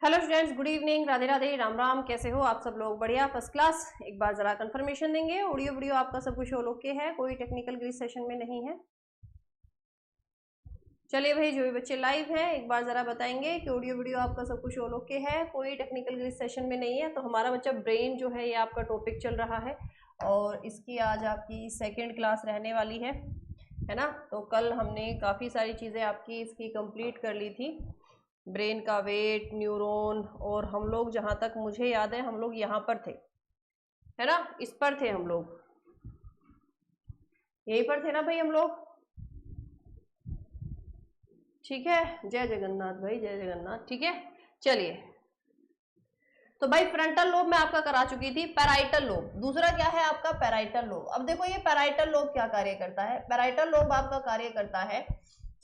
Hello students, good evening, Radhe Radhe, Ram Ram. कैसे हो आप सब लोग? बढ़िया, फर्स्ट क्लास। एक बार जरा कंफर्मेशन देंगे, ऑडियो वीडियो आपका सब कुछ ओके है, कोई टेक्निकल ग्लिच सेशन में नहीं है? चलिए भाई, जो भी बच्चे लाइव हैं एक बार जरा बताएंगे कि ऑडियो वीडियो आपका सब कुछ ओके है, कोई टेक्निकल ग्लिच सेशन में नहीं है। तो हमारा बच्चा ब्रेन जो है ये आपका टॉपिक चल रहा है और इसकी आज आपकी सेकेंड क्लास रहने वाली है ना। तो कल हमने काफ़ी सारी चीज़ें आपकी इसकी कंप्लीट कर ली थी, ब्रेन का वेट, न्यूरॉन, और हम लोग जहाँ तक मुझे याद है हम लोग यहाँ पर थे, है ना, इस पर थे हम लोग, यहीं पर थे ना भाई हम लोग। ठीक है, जय जगन्नाथ भाई, जय जगन्नाथ। ठीक है, चलिए। तो भाई फ्रंटल लोब मैं आपका करा चुकी थी। पैराइटल लोब दूसरा क्या है आपका? Parietal lobe. अब देखो ये पैराइटल लोब क्या कार्य करता है। पैराइटल लोब आपका कार्य करता है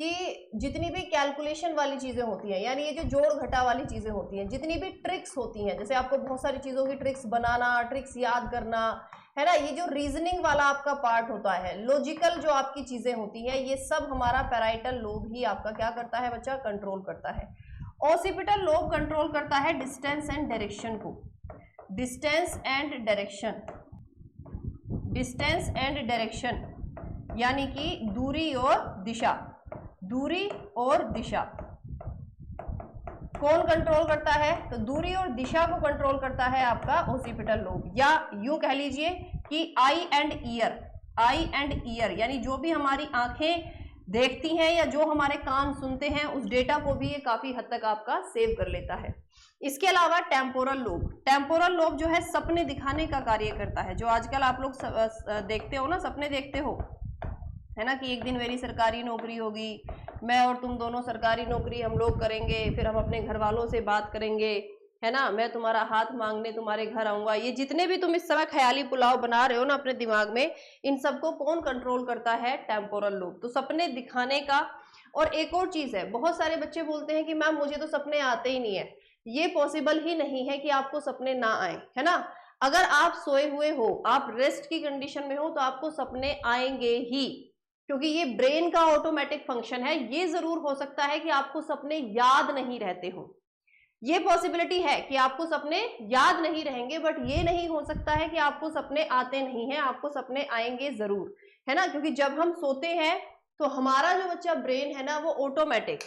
कि जितनी भी कैलकुलेशन वाली चीजें होती हैं, यानी ये जो जोड़ घटा वाली चीजें होती हैं, जितनी भी ट्रिक्स होती हैं, जैसे आपको बहुत सारी चीजों की ट्रिक्स बनाना, ट्रिक्स याद करना, है ना, ये जो रीजनिंग वाला आपका पार्ट होता है, लॉजिकल जो आपकी चीजें होती है, ये सब हमारा पैराइटल लोब ही आपका क्या करता है बच्चा? कंट्रोल करता है। ऑसिपिटल लोब कंट्रोल करता है डिस्टेंस एंड डायरेक्शन को। Distance and direction, distance and direction यानी कि दूरी और दिशा, दूरी और दिशा कौन कंट्रोल करता है? तो दूरी और दिशा को कंट्रोल करता है आपका ऑसिपिटल लोब, या यूं कह लीजिए कि eye and ear, eye and ear यानी जो भी हमारी आंखें देखती हैं या जो हमारे कान सुनते हैं, उस डेटा को भी ये काफी हद तक आपका सेव कर लेता है। इसके अलावा टेम्पोरल लोब, टेम्पोरल लोब जो है सपने दिखाने का कार्य करता है। जो आजकल आप लोग देखते हो ना, सपने देखते हो, है ना, कि एक दिन मेरी सरकारी नौकरी होगी, मैं और तुम दोनों सरकारी नौकरी हम लोग करेंगे, फिर हम अपने घर वालों से बात करेंगे, है ना, मैं तुम्हारा हाथ मांगने तुम्हारे घर आऊंगा। ये जितने भी तुम इस समय ख्याली पुलाव बना रहे हो ना अपने दिमाग में, इन सबको कौन कंट्रोल करता है? Temporal lobe. तो सपने दिखाने का। और एक और चीज है, बहुत सारे बच्चे बोलते हैं कि मैम मुझे तो सपने आते ही नहीं है। ये पॉसिबल ही नहीं है कि आपको सपने ना आए, है ना। अगर आप सोए हुए हो, आप रेस्ट की कंडीशन में हो, तो आपको सपने आएंगे ही, क्योंकि ये ब्रेन का ऑटोमेटिक फंक्शन है। ये जरूर हो सकता है कि आपको सपने याद नहीं रहते हो, ये पॉसिबिलिटी है कि आपको सपने याद नहीं रहेंगे, बट ये नहीं हो सकता है कि आपको सपने आते नहीं हैं, आपको सपने आएंगे जरूर, है ना। क्योंकि जब हम सोते हैं तो हमारा जो बच्चा ब्रेन है ना, वो ऑटोमेटिक,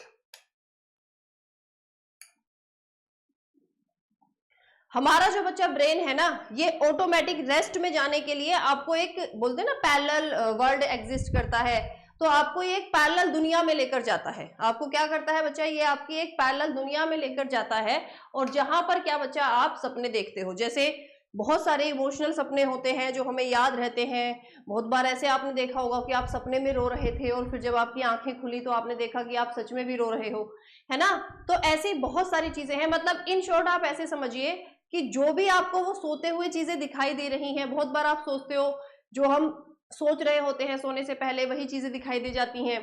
हमारा जो बच्चा ब्रेन है ना, ये ऑटोमेटिक रेस्ट में जाने के लिए आपको एक बोलते हैं ना पैरेलल वर्ल्ड एग्जिस्ट करता है, तो आपको ये एक पैरेलल दुनिया में लेकर जाता है। आपको क्या करता है बच्चा? ये आपकी एक पैरेलल दुनिया में लेकर जाता है, और जहां पर क्या बच्चा आप सपने देखते हो। जैसे बहुत सारे इमोशनल सपने होते हैं जो हमें याद रहते हैं। बहुत बार ऐसे आपने देखा होगा कि आप सपने में रो रहे थे और फिर जब आपकी आंखें खुली तो आपने देखा कि आप सच में भी रो रहे हो, है ना। तो ऐसी बहुत सारी चीजें हैं। मतलब इन शॉर्ट आप ऐसे समझिए कि जो भी आपको वो सोते हुए चीजें दिखाई दे रही हैं, बहुत बार आप सोचते हो, जो हम सोच रहे होते हैं सोने से पहले, वही चीजें दिखाई दे जाती हैं,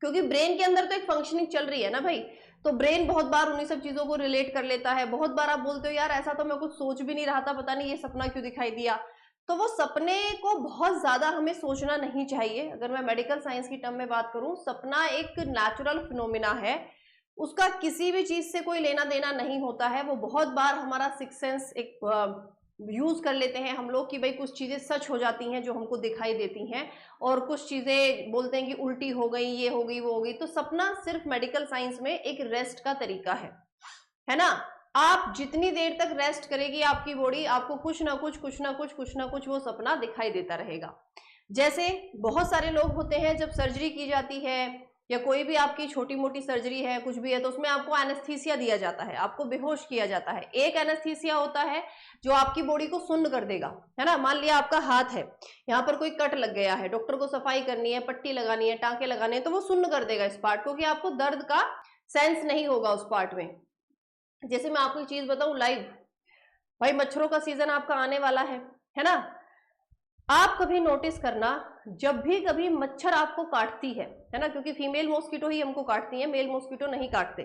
क्योंकि ब्रेन के अंदर तो एक फंक्शनिंग चल रही है ना भाई। तो ब्रेन बहुत बार उन्हीं सब चीजों को रिलेट कर लेता है। बहुत बार आप बोलते हो यार ऐसा तो मैं कुछ सोच भी नहीं रहा था, पता नहीं ये सपना क्यों दिखाई दिया। तो वो सपने को बहुत ज्यादा हमें सोचना नहीं चाहिए। अगर मैं मेडिकल साइंस की टर्म में बात करूं, सपना एक नेचुरल फिनोमिना है, उसका किसी भी चीज से कोई लेना देना नहीं होता है। वो बहुत बार हमारा सिक्स सेंस एक यूज कर लेते हैं हम लोग कि भाई कुछ चीजें सच हो जाती हैं जो हमको दिखाई देती हैं, और कुछ चीजें बोलते हैं कि उल्टी हो गई, ये हो गई, वो हो गई। तो सपना सिर्फ मेडिकल साइंस में एक रेस्ट का तरीका है ना। आप जितनी देर तक रेस्ट करेगी आपकी बॉडी, आपको कुछ ना कुछ कुछ ना कुछ कुछ ना कुछ वो सपना दिखाई देता रहेगा। जैसे बहुत सारे लोग होते हैं, जब सर्जरी की जाती है या कोई भी आपकी छोटी मोटी सर्जरी है, कुछ भी है, तो उसमें आपको एनेस्थीसिया दिया जाता है, आपको बेहोश किया जाता है। एक एनेस्थीसिया होता है जो आपकी बॉडी को सुन्न कर देगा, है ना। मान लिया आपका हाथ है, यहाँ पर कोई कट लग गया है, डॉक्टर को सफाई करनी है, पट्टी लगानी है, टांके लगाने हैं, तो वो सुन्न कर देगा इस पार्ट को, कि आपको दर्द का सेंस नहीं होगा उस पार्ट में। जैसे मैं आपको एक चीज बताऊं लाइव, भाई मच्छरों का सीजन आपका आने वाला है ना। आप कभी नोटिस करना, जब भी कभी मच्छर आपको काटती है ना, क्योंकि फीमेल मॉस्किटो ही हमको काटती है, मेल मॉस्किटो नहीं काटते।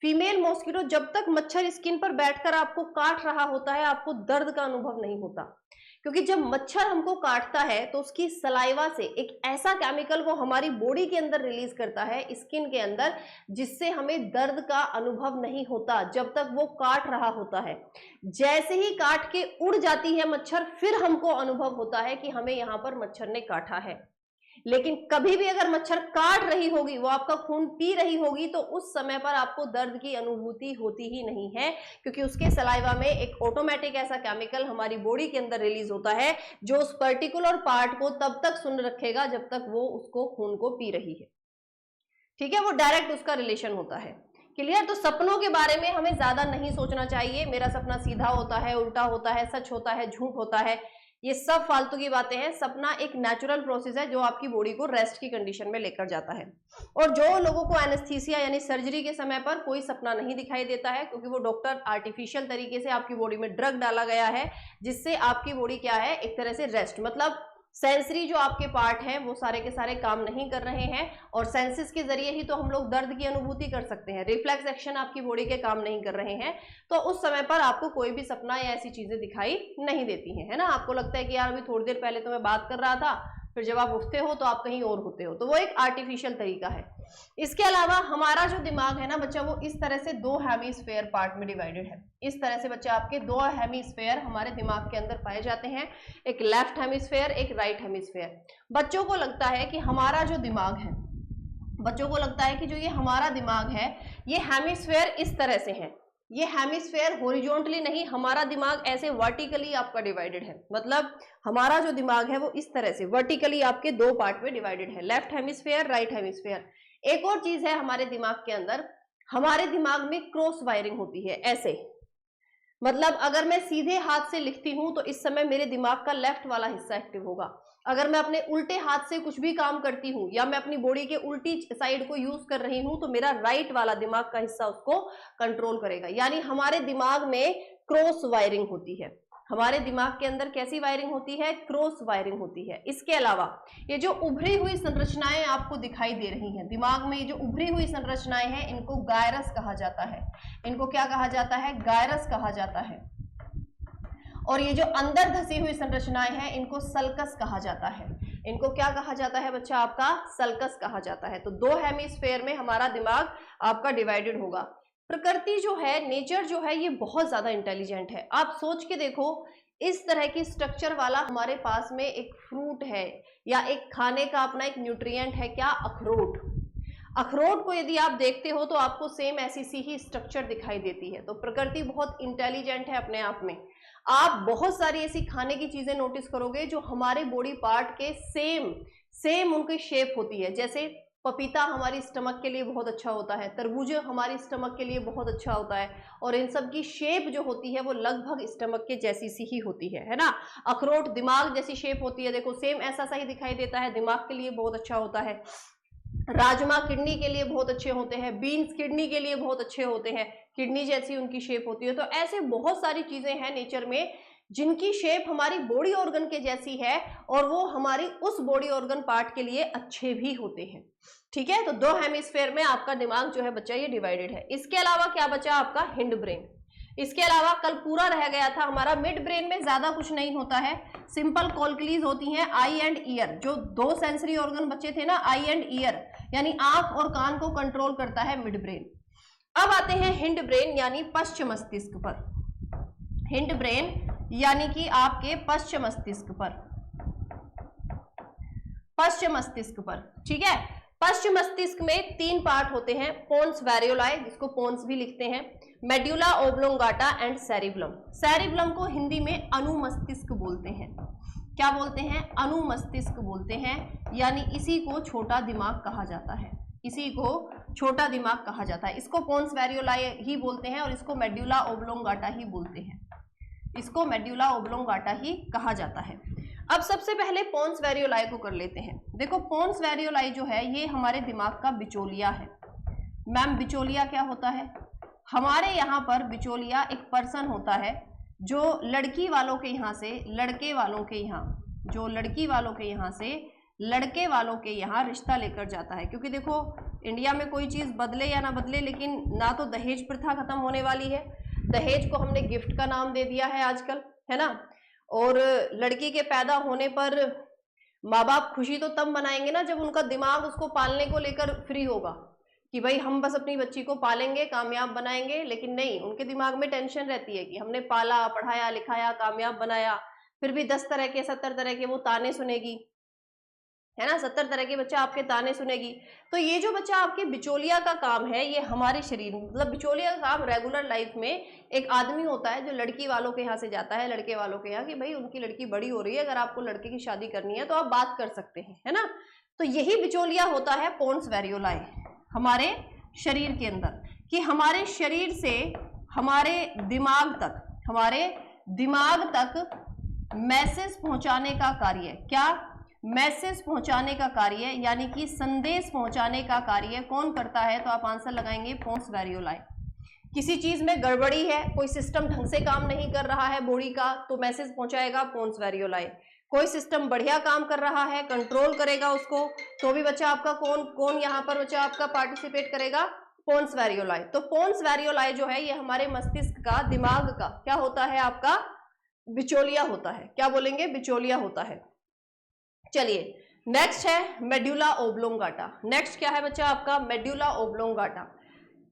फीमेल मॉस्किटो जब तक मच्छर स्किन पर बैठकर आपको काट रहा होता है, आपको दर्द का अनुभव नहीं होता, क्योंकि जब मच्छर हमको काटता है तो उसकी सलाइवा से एक ऐसा केमिकल वो हमारी बॉडी के अंदर रिलीज करता है, स्किन के अंदर, जिससे हमें दर्द का अनुभव नहीं होता जब तक वो काट रहा होता है। जैसे ही काट के उड़ जाती है मच्छर, फिर हमको अनुभव होता है कि हमें यहाँ पर मच्छर ने काटा है। लेकिन कभी भी अगर मच्छर काट रही होगी, वो आपका खून पी रही होगी, तो उस समय पर आपको दर्द की अनुभूति होती ही नहीं है, क्योंकि उसके सलाइवा में एक ऑटोमेटिक ऐसा केमिकल हमारी बॉडी के अंदर रिलीज होता है जो उस पर्टिकुलर पार्ट को तब तक सुन रखेगा जब तक वो उसको खून को पी रही है। ठीक है, वो डायरेक्ट उसका रिलेशन होता है। क्लियर? तो सपनों के बारे में हमें ज्यादा नहीं सोचना चाहिए, मेरा सपना सीधा होता है, उल्टा होता है, सच होता है, झूठ होता है, ये सब फालतू की बातें हैं। सपना एक नेचुरल प्रोसेस है जो आपकी बॉडी को रेस्ट की कंडीशन में लेकर जाता है। और जो लोगों को एनेस्थीसिया यानी सर्जरी के समय पर कोई सपना नहीं दिखाई देता है, क्योंकि वो डॉक्टर आर्टिफिशियल तरीके से आपकी बॉडी में ड्रग डाला गया है, जिससे आपकी बॉडी क्या है, एक तरह से रेस्ट, मतलब सेंसरी जो आपके पार्ट हैं वो सारे के सारे काम नहीं कर रहे हैं, और सेंसेस के जरिए ही तो हम लोग दर्द की अनुभूति कर सकते हैं। रिफ्लेक्स एक्शन आपकी बॉडी के काम नहीं कर रहे हैं, तो उस समय पर आपको कोई भी सपना या ऐसी चीजें दिखाई नहीं देती हैं, है ना। आपको लगता है कि यार अभी थोड़ी देर पहले तो मैं बात कर रहा था, फिर जब आप उठते हो तो आप कहीं और होते हो, तो वो एक आर्टिफिशियल तरीका है। इसके अलावा हमारा जो दिमाग है ना बच्चा, वो इस तरह से दो हेमिस्फेयर पार्ट में डिवाइडेड है। इस तरह से बच्चा आपके दो हेमिस्फेयर हमारे दिमाग के अंदर पाए जाते हैं, एक लेफ्ट हेमिस्फेयर, एक राइट हेमिस्फेयर। बच्चों को लगता है कि हमारा जो दिमाग है, बच्चों को लगता है कि जो ये हमारा दिमाग है, ये हेमिस्फेयर इस तरह से है। ये हेमिस्फेयर हॉरिजॉन्टली नहीं, हमारा दिमाग ऐसे वर्टिकली आपका डिवाइडेड है। मतलब हमारा जो दिमाग है वो इस तरह से वर्टिकली आपके दो पार्ट में डिवाइडेड है, लेफ्ट हेमिस्फेयर, राइट हेमिस्फेयर। एक और चीज है हमारे दिमाग के अंदर, हमारे दिमाग में क्रॉस वायरिंग होती है, ऐसे। मतलब अगर मैं सीधे हाथ से लिखती हूं तो इस समय मेरे दिमाग का लेफ्ट वाला हिस्सा एक्टिव होगा। अगर मैं अपने उल्टे हाथ से कुछ भी काम करती हूँ या मैं अपनी बॉडी के उल्टी साइड को यूज कर रही हूं, तो मेरा राइट वाला दिमाग का हिस्सा उसको कंट्रोल करेगा। यानी हमारे दिमाग में क्रॉस वायरिंग होती है। हमारे दिमाग के अंदर कैसी वायरिंग होती है? क्रॉस वायरिंग होती है। इसके अलावा ये जो उभरी हुई संरचनाएं आपको दिखाई दे रही हैं दिमाग में, ये जो उभरी हुई संरचनाएं हैं, इनको गायरस कहा जाता है। इनको क्या कहा जाता है? गायरस कहा जाता है। और ये जो अंदर धसी हुई संरचनाएं हैं, इनको सल्कस कहा जाता है। इनको क्या कहा जाता है बच्चा? आपका सल्कस कहा जाता है। तो दो हेमिस्फेयर में हमारा दिमाग आपका डिवाइडेड होगा। प्रकृति जो है, नेचर जो है, ये बहुत ज्यादा इंटेलिजेंट है। आप सोच के देखो, इस तरह की स्ट्रक्चर वाला हमारे पास में एक फ्रूट है या एक खाने का अपना एक न्यूट्रिएंट है, क्या? अखरोट। अखरोट को यदि आप देखते हो तो आपको सेम ऐसी सी ही स्ट्रक्चर दिखाई देती है। तो प्रकृति बहुत इंटेलिजेंट है अपने आप में। आप बहुत सारी ऐसी खाने की चीजें नोटिस करोगे जो हमारे बॉडी पार्ट के सेम उनकी शेप होती है। जैसे पपीता हमारी स्टमक के लिए बहुत अच्छा होता है, तरबूज हमारी स्टमक के लिए बहुत अच्छा होता है, और इन सब की शेप जो होती है वो लगभग स्टमक के जैसी सी ही होती है ना। अखरोट दिमाग जैसी शेप होती है, देखो सेम ऐसा सा ही दिखाई देता है, दिमाग के लिए बहुत अच्छा होता है। राजमा किडनी के लिए बहुत अच्छे होते हैं, बीन्स किडनी के लिए बहुत अच्छे होते हैं, किडनी जैसी उनकी शेप होती है। तो ऐसे बहुत सारी चीजें हैं नेचर में जिनकी शेप हमारी बॉडी ऑर्गन के जैसी है, और वो हमारी उस बॉडी ऑर्गन पार्ट के लिए अच्छे भी होते हैं। ठीक है, तो दो हेमिस्फेयर में आपका दिमाग जो है बच्चा ये डिवाइडेड है। इसके अलावा क्या बचा? आपका हिंड ब्रेन। इसके अलावा कल पूरा रह गया था हमारा मिड ब्रेन में ज्यादा कुछ नहीं होता है, सिंपल कॉलक्लीज होती हैं, आई एंड ईयर। जो दो सेंसरी ऑर्गन बचे थे ना, आई एंड ईयर, यानी आंख और कान को कंट्रोल करता है मिड ब्रेन। अब आते हैं हिंड ब्रेन यानी पश्च मस्तिष्क पर। हिंड ब्रेन यानी कि आपके पश्च मस्तिष्क पर, पश्च मस्तिष्क पर। ठीक है, पश्च मस्तिष्क में तीन पार्ट होते हैं, पोन्स वैरियोलाई, जिसको पोन्स भी लिखते हैं, medulla oblongata and cerebellum. Cerebellum को हिंदी में अनुमस्तिष्क बोलते हैं। क्या बोलते हैं? अनुमस्तिष्क बोलते हैं, यानी इसी को छोटा दिमाग कहा जाता है। इसी को छोटा दिमाग कहा जाता है। इसको पोन्स वैरियोलाई ही बोलते हैं और इसको मेड्यूला ओब्लोंगाटा ही बोलते हैं। इसको मेड्यूला ओब्लोंगाटा ही कहा जाता है। अब सबसे पहले पोन्स वैरियोलाई को कर लेते हैं। देखो, पोन्स वैरियोलाई जो है ये हमारे दिमाग का बिचौलिया है। मैम बिचौलिया क्या होता है? हमारे यहाँ पर बिचौलिया एक पर्सन होता है जो लड़की वालों के यहाँ से लड़के वालों के यहाँ, जो लड़की वालों के यहाँ से लड़के वालों के यहाँ रिश्ता लेकर जाता है। क्योंकि देखो, इंडिया में कोई चीज़ बदले या ना बदले, लेकिन ना तो दहेज प्रथा खत्म होने वाली है, दहेज को हमने गिफ्ट का नाम दे दिया है आजकल, है ना। और लड़की के पैदा होने पर माँ बाप खुशी तो तब मनाएंगे ना जब उनका दिमाग उसको पालने को लेकर फ्री होगा कि भाई हम बस अपनी बच्ची को पालेंगे, कामयाब बनाएंगे। लेकिन नहीं, उनके दिमाग में टेंशन रहती है कि हमने पाला, पढ़ाया, लिखाया, कामयाब बनाया, फिर भी 10 तरह के 70 तरह के वो ताने सुनेगी, है ना, 70 तरह के बच्चा आपके ताने सुनेगी। तो ये जो बच्चा आपके बिचौलिया का काम है, ये हमारे शरीर में, मतलब बिचौलिया का काम रेगुलर लाइफ में एक आदमी होता है जो लड़की वालों के यहाँ से जाता है, लड़के वालों के यहाँ, कि भाई उनकी लड़की बड़ी हो रही है, अगर आपको लड़के की शादी करनी है तो आप बात कर सकते हैं, है ना। तो यही बिचौलिया होता है पोन्स वैरियोलाई हमारे शरीर के अंदर, कि हमारे शरीर से हमारे दिमाग तक मैसेज पहुंचाने का कार्य, क्या मैसेज पहुंचाने का कार्य, यानी कि संदेश पहुंचाने का कार्य कौन करता है? तो आप आंसर लगाएंगे पोन्स वैरियोलाई। किसी चीज में गड़बड़ी है, कोई सिस्टम ढंग से काम नहीं कर रहा है बॉडी का, तो मैसेज पहुंचाएगा पोन्स वैरियोलाई। कोई सिस्टम बढ़िया काम कर रहा है, कंट्रोल करेगा उसको, तो भी बच्चा आपका कौन यहाँ पर बच्चा आपका पार्टिसिपेट करेगा? पोन्स वैरियोलाई। तो पोन्स वैरियोलाई जो है ये हमारे मस्तिष्क का, दिमाग का क्या होता है? आपका बिचौलिया होता है। क्या बोलेंगे? बिचौलिया होता है। चलिए नेक्स्ट है मेड्यूला ओब्लोंगाटा। नेक्स्ट क्या है बच्चा आपका? Medulla oblongata.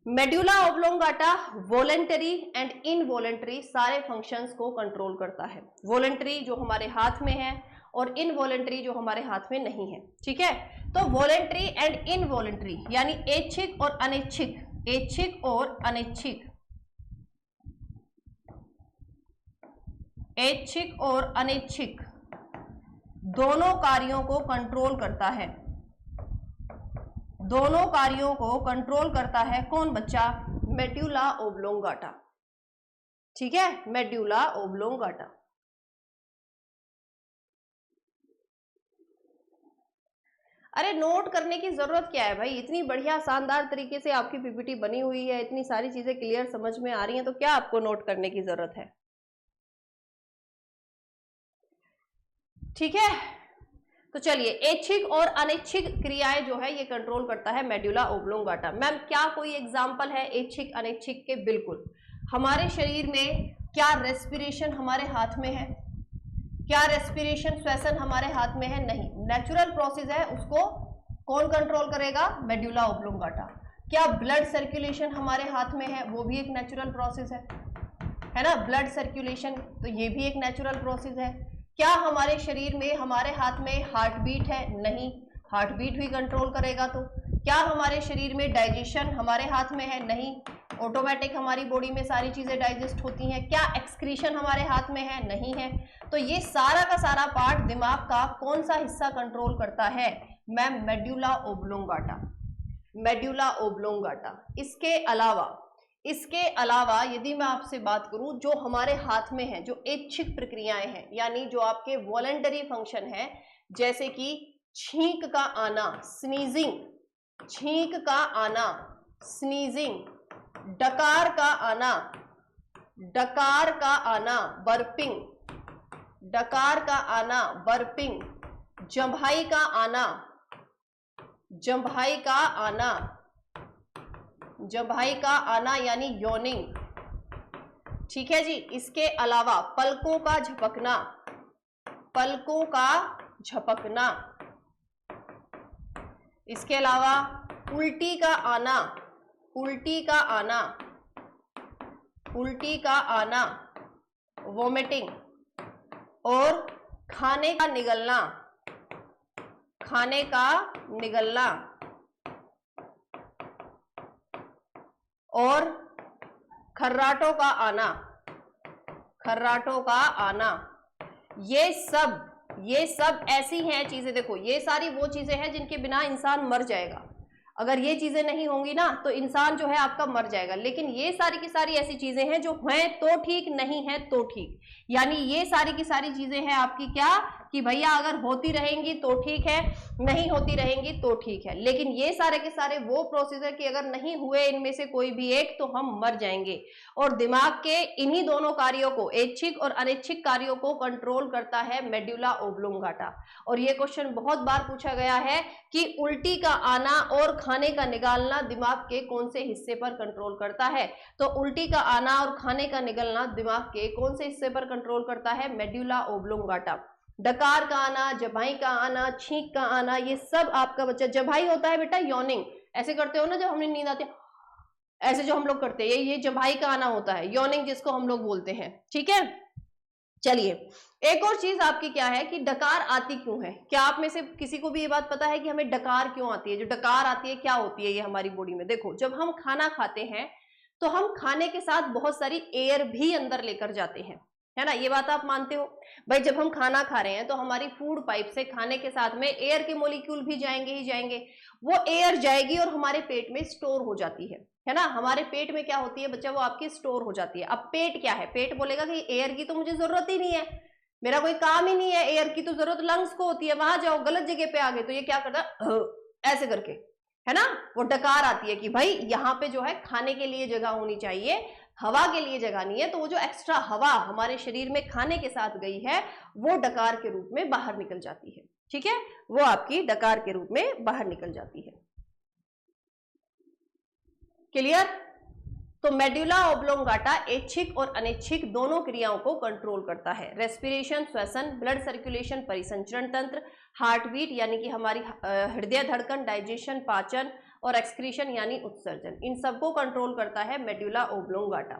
Medulla oblongata voluntary and involuntary सारे फंक्शंस को कंट्रोल करता है। वॉलेंटरी जो हमारे हाथ में है और इनवॉलेंटरी जो हमारे हाथ में नहीं है, ठीक है। तो वॉलेंटरी एंड इनवॉलेंटरी यानी ऐच्छिक और अनैच्छिक, ऐच्छिक और अनैच्छिक, ऐच्छिक और अनैच्छिक दोनों कार्यों को कंट्रोल करता है। दोनों कार्यों को कंट्रोल करता है कौन बच्चा? मेड्यूला ओब्लोंगाटा, ठीक है, मेड्यूला ओब्लोंगाटा। अरे नोट करने की जरूरत क्या है भाई? इतनी बढ़िया शानदार तरीके से आपकी पीपीटी बनी हुई है, इतनी सारी चीजें क्लियर समझ में आ रही हैं, तो क्या आपको नोट करने की जरूरत है? ठीक है, तो चलिए ऐच्छिक और अनैच्छिक क्रियाएं जो है ये कंट्रोल करता है मेड्यूला ओब्लोंगाटा। मैम क्या कोई एग्जांपल है ऐच्छिक अनैच्छिक के? बिल्कुल। हमारे शरीर में क्या रेस्पिरेशन हमारे हाथ में है? क्या रेस्पिरेशन श्वसन हमारे हाथ में है? नहीं, नेचुरल प्रोसेस है, उसको कौन कंट्रोल करेगा? Medulla oblongata. क्या ब्लड सर्कुलेशन हमारे हाथ में है? वो भी एक नेचुरल प्रोसेस है ना, ब्लड सर्कुलेशन, तो ये भी एक नेचुरल प्रोसेस है। क्या हमारे शरीर में, हमारे हाथ में हार्ट बीट है? नहीं, हार्ट बीट भी कंट्रोल करेगा। तो क्या हमारे शरीर में डाइजेशन हमारे हाथ में है? नहीं, ऑटोमेटिक हमारी बॉडी में सारी चीजें डाइजेस्ट होती हैं। क्या एक्सक्रीशन हमारे हाथ में है? नहीं है। तो ये सारा का सारा पार्ट दिमाग का कौन सा हिस्सा कंट्रोल करता है? Ma'am medulla oblongata, medulla oblongata. इसके अलावा यदि मैं आपसे बात करूं, जो हमारे हाथ में है, जो ऐच्छिक प्रक्रियाएं हैं, यानी जो आपके वॉलंटरी फंक्शन है, जैसे कि छींक का आना, स्नीजिंग, छींक का आना, स्नीजिंग, डकार का आना, डकार का आना, बर्पिंग, डकार का आना, बर्पिंग, जम्भाई का आना, जम्भाई का आना, जम्भाई का आना यानी योनिंग, ठीक है जी। इसके अलावा पलकों का झपकना, पलकों का झपकना। इसके अलावा उल्टी का आना, उल्टी का आना, उल्टी का आना, वोमिटिंग, और खाने का निगलना, खाने का निगलना, और खर्राटों का आना, खर्राटों का आना। ये सब ऐसी हैं चीजें, देखो ये सारी वो चीजें हैं जिनके बिना इंसान मर जाएगा। अगर ये चीजें नहीं होंगी ना तो इंसान जो है आपका मर जाएगा। लेकिन ये सारी की सारी ऐसी चीजें हैं जो हैं तो ठीक, नहीं है तो ठीक, यानी ये सारी की सारी चीजें हैं आपकी क्या, कि भैया अगर होती रहेंगी तो ठीक है, नहीं होती रहेंगी तो ठीक है, लेकिन ये सारे के सारे वो प्रोसीजर कि अगर नहीं हुए इनमें से कोई भी एक तो हम मर जाएंगे। और दिमाग के इन्हीं दोनों कार्यों को, ऐच्छिक और अनैच्छिक कार्यों को कंट्रोल करता है मेडुला ओब्लोंगाटा। और ये क्वेश्चन बहुत बार पूछा गया है कि उल्टी का आना और खाने का निकालना दिमाग के कौन से हिस्से पर कंट्रोल करता है। तो उल्टी का आना और खाने का निकलना दिमाग के कौन से हिस्से पर कंट्रोल करता है, मेडुला ओब्लोंगाटा। डकार का आना, जबाई का आना, छींक का आना, ये सब आपका बच्चा, जबाई होता है बेटा यॉर्निंग, ऐसे करते हो ना जब हमें नींद आती है, ऐसे जो हम लोग करते हैं, ये जबाई का आना होता है, यॉर्निंग जिसको हम लोग बोलते हैं, ठीक है। चलिए, एक और चीज आपकी क्या है कि डकार आती क्यों है। क्या आप में से किसी को भी ये बात पता है कि हमें डकार क्यों आती है? जो डकार आती है क्या होती है ये हमारी बॉडी में? देखो, जब हम खाना खाते हैं तो हम खाने के साथ बहुत सारी एयर भी अंदर लेकर जाते हैं, है ना, ये बात आप मानते हो भाई। जब हम खाना खा रहे हैं तो हमारी फूड पाइप से खाने के साथ में एयर के मोलिक्यूल भी जाएंगे ही जाएंगे। वो एयर जाएगी और हमारे पेट में स्टोर हो जाती है ना। हमारे पेट में क्या होती है बच्चा, वो आपकी स्टोर हो जाती है। अब पेट क्या है, पेट बोलेगा कि एयर की तो मुझे जरूरत ही नहीं है, मेरा कोई काम ही नहीं है, एयर की तो जरूरत लंग्स को होती है, वहां जाओ, गलत जगह पे आ गए। तो ये क्या करता है, ऐसे करके, है ना, वो डकार आती है कि भाई यहाँ पे जो है खाने के लिए जगह होनी चाहिए, हवा के लिए जगह नहीं है। तो वो जो एक्स्ट्रा हवा हमारे शरीर में खाने के साथ गई है वो डकार के रूप में बाहर निकल जाती है, ठीक है, वो आपकी डकार के रूप में बाहर निकल जाती है। क्लियर? तो मेडुला ओब्लोंगाटा ऐच्छिक और अनैच्छिक दोनों क्रियाओं को कंट्रोल करता है। रेस्पिरेशन, श्वसन, ब्लड सर्कुलेशन, परिसंचरण तंत्र, हार्ट बीट यानी कि हमारी हृदय धड़कन, डाइजेशन, पाचन, और एक्सक्रीशन यानी उत्सर्जन, इन सबको कंट्रोल करता है मेडुला ओब्लोंगाटा।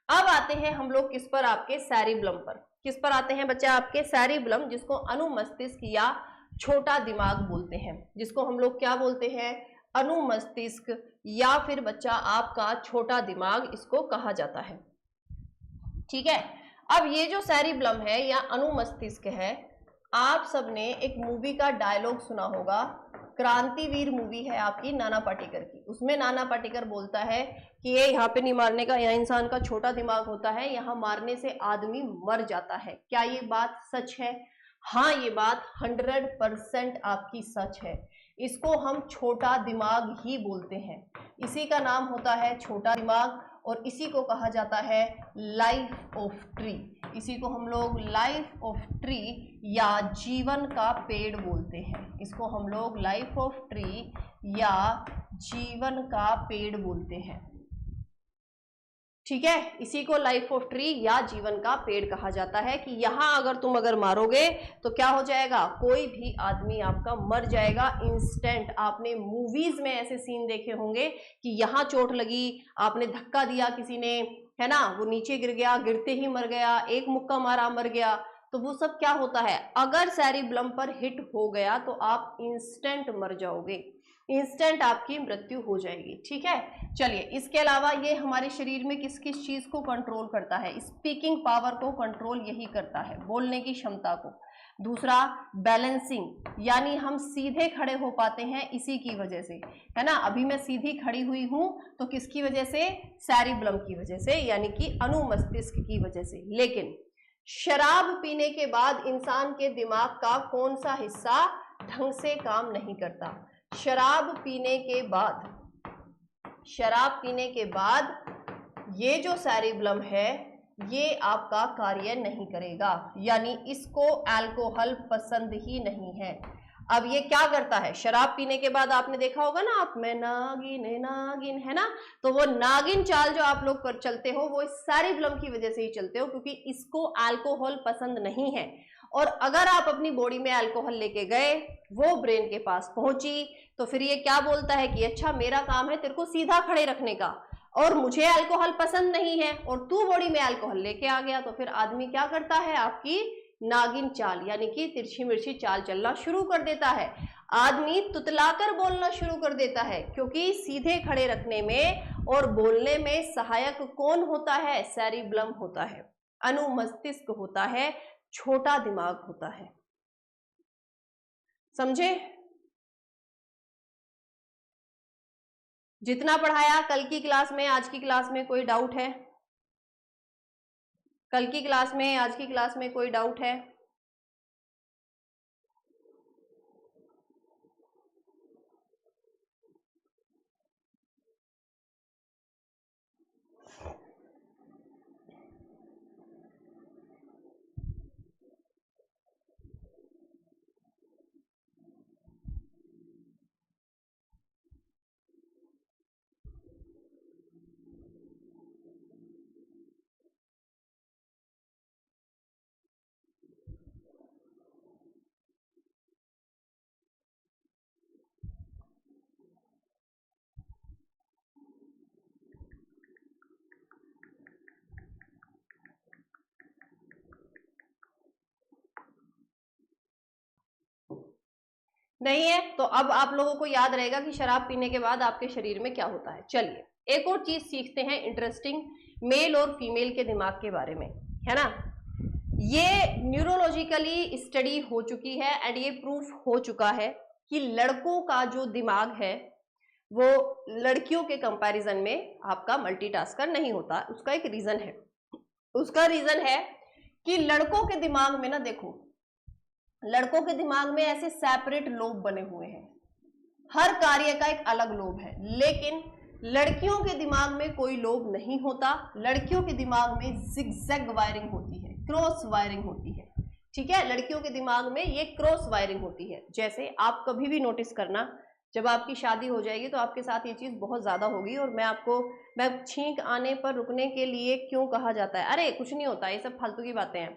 अब आते हैं हम लोग किस पर, आपके सेरिब्लम पर। किस पर आते हैं बच्चा, आपके सेरिब्लम, जिसको अनुमस्तिष्क या छोटा दिमाग बोलते हैं, जिसको हम लोग क्या बोलते हैं, अनुमस्तिष्क या फिर बच्चा आपका छोटा दिमाग, इसको कहा जाता है, ठीक है। अब ये जो सेरिब्लम है या अनुमस्तिष्क है, आप सबने एक मूवी का डायलॉग सुना होगा, क्रांतिवीर मूवी है आपकी नाना पाटेकर की। उसमें नाना पाटेकर बोलता है कि ये यहाँ पे नहीं मारने का, यहाँ इंसान का छोटा दिमाग होता है, यहाँ मारने से आदमी मर जाता है। क्या ये बात सच है? हाँ, ये बात 100% आपकी सच है। इसको हम छोटा दिमाग ही बोलते हैं, इसी का नाम होता है छोटा दिमाग, और इसी को कहा जाता है लाइफ ऑफ ट्री। इसी को हम लोग लाइफ ऑफ ट्री या जीवन का पेड़ बोलते हैं। इसको हम लोग लाइफ ऑफ ट्री या जीवन का पेड़ बोलते हैं, ठीक है। इसी को लाइफ ऑफ ट्री या जीवन का पेड़ कहा जाता है कि यहां अगर तुम मारोगे तो क्या हो जाएगा, कोई भी आदमी आपका मर जाएगा इंस्टेंट। आपने मूवीज में ऐसे सीन देखे होंगे कि यहां चोट लगी, आपने धक्का दिया किसी ने, है ना, वो नीचे गिर गया, गिरते ही मर गया, एक मुक्का मारा मर गया। तो वो सब क्या होता है, अगर सेरिब्लम पर हिट हो गया तो आप इंस्टेंट मर जाओगे, इंस्टेंट आपकी मृत्यु हो जाएगी, ठीक है। चलिए, इसके अलावा ये हमारे शरीर में किस किस चीज को कंट्रोल करता है, स्पीकिंग पावर को कंट्रोल यही करता है, बोलने की क्षमता को। दूसरा, बैलेंसिंग, यानी हम सीधे खड़े हो पाते हैं इसी की वजह से, है ना। अभी मैं सीधी खड़ी हुई हूं तो किसकी वजह से, सेरिब्लम की वजह से, यानी कि अनुमस्तिष्क की वजह से। लेकिन शराब पीने के बाद इंसान के दिमाग का कौन सा हिस्सा ढंग से काम नहीं करता? शराब पीने के बाद ये जो सेरिब्लम है ये आपका कार्य नहीं करेगा, यानी इसको अल्कोहल पसंद ही नहीं है। अब ये क्या करता है, शराब पीने के बाद आपने देखा होगा ना, आप में नागिन नागिन, है ना, तो वो नागिन चाल जो आप लोग कर चलते हो वो इस सेरिब्लम की वजह से ही चलते हो, क्योंकि इसको अल्कोहल पसंद नहीं है। और अगर आप अपनी बॉडी में अल्कोहल लेके गए, वो ब्रेन के पास पहुंची, तो फिर ये क्या बोलता है कि अच्छा मेरा काम है तेरे को सीधा खड़े रखने का, और मुझे अल्कोहल पसंद नहीं है, और तू बॉडी में अल्कोहल लेके आ गया। तो फिर आदमी क्या करता है, आपकी नागिन चाल यानी कि तिरछी मिर्ची चाल चलना शुरू कर देता है। आदमी तुतलाकर बोलना शुरू कर देता है, क्योंकि सीधे खड़े रखने में और बोलने में सहायक कौन होता है, सेरिब्लम होता है, अनुमस्तिष्क होता है, छोटा दिमाग होता है। समझे? जितना पढ़ाया कल की क्लास में, आज की क्लास में कोई डाउट है? कल की क्लास में, आज की क्लास में कोई डाउट है? नहीं है तो अब आप लोगों को याद रहेगा कि शराब पीने के बाद आपके शरीर में क्या होता है। चलिए एक और चीज सीखते हैं इंटरेस्टिंग, मेल और फीमेल के दिमाग के बारे में, है ना। ये न्यूरोलॉजिकली स्टडी हो चुकी है एंड ये प्रूफ हो चुका है कि लड़कों का जो दिमाग है वो लड़कियों के कंपैरिजन में आपका मल्टीटास्कर नहीं होता। उसका एक रीजन है, उसका रीजन है कि लड़कों के दिमाग में ना, देखो लड़कों के दिमाग में ऐसे सेपरेट लोब बने हुए हैं, हर कार्य का एक अलग लोब है, लेकिन लड़कियों के दिमाग में कोई लोब नहीं होता। लड़कियों के दिमाग में जिगजैग वायरिंग होती है, क्रॉस वायरिंग होती है, ठीक है। लड़कियों के दिमाग में ये क्रॉस वायरिंग होती है। जैसे आप कभी भी नोटिस करना, जब आपकी शादी हो जाएगी तो आपके साथ ये चीज बहुत ज्यादा होगी। और मैं छींक आने पर रुकने के लिए क्यों कहा जाता है, अरे कुछ नहीं होता, ये सब फालतू की बातें हैं।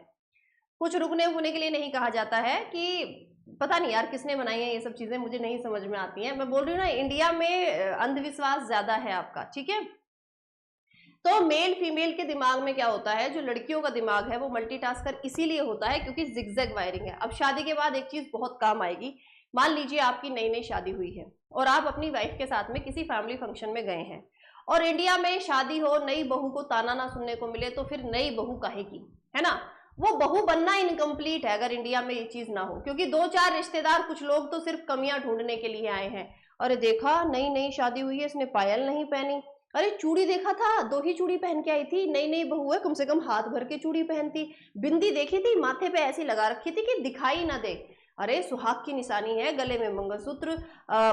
कुछ रुकने उकने के लिए नहीं कहा जाता है कि पता नहीं यार किसने बनाई है ये सब चीजें, मुझे नहीं समझ में आती हैं। मैं बोल रही हूँ ना, इंडिया में अंधविश्वास ज्यादा है आपका, ठीक है। तो मेल फीमेल के दिमाग में क्या होता है, जो लड़कियों का दिमाग है वो मल्टीटास्कर इसीलिए होता है क्योंकि जिगजैग वायरिंग है। अब शादी के बाद एक चीज बहुत काम आएगी, मान लीजिए आपकी नई नई शादी हुई है और आप अपनी वाइफ के साथ में किसी फैमिली फंक्शन में गए हैं, और इंडिया में शादी हो, नई बहू को ताना ना सुनने को मिले तो फिर नई बहू काहे की, है ना। वो बहू बनना इनकम्प्लीट है अगर इंडिया में ये चीज ना हो, क्योंकि दो चार रिश्तेदार, कुछ लोग तो सिर्फ कमियां ढूंढने के लिए आए हैं। अरे देखा नई नई शादी हुई है, इसने पायल नहीं पहनी, अरे चूड़ी देखा था, 2 ही चूड़ी पहन के आई थी, नई नई बहू है, कम से कम हाथ भर के चूड़ी पहनती, बिंदी देखी थी माथे पे ऐसी लगा रखी थी कि दिखाई ना दे। अरे सुहाग की निशानी है, गले में मंगलसूत्र,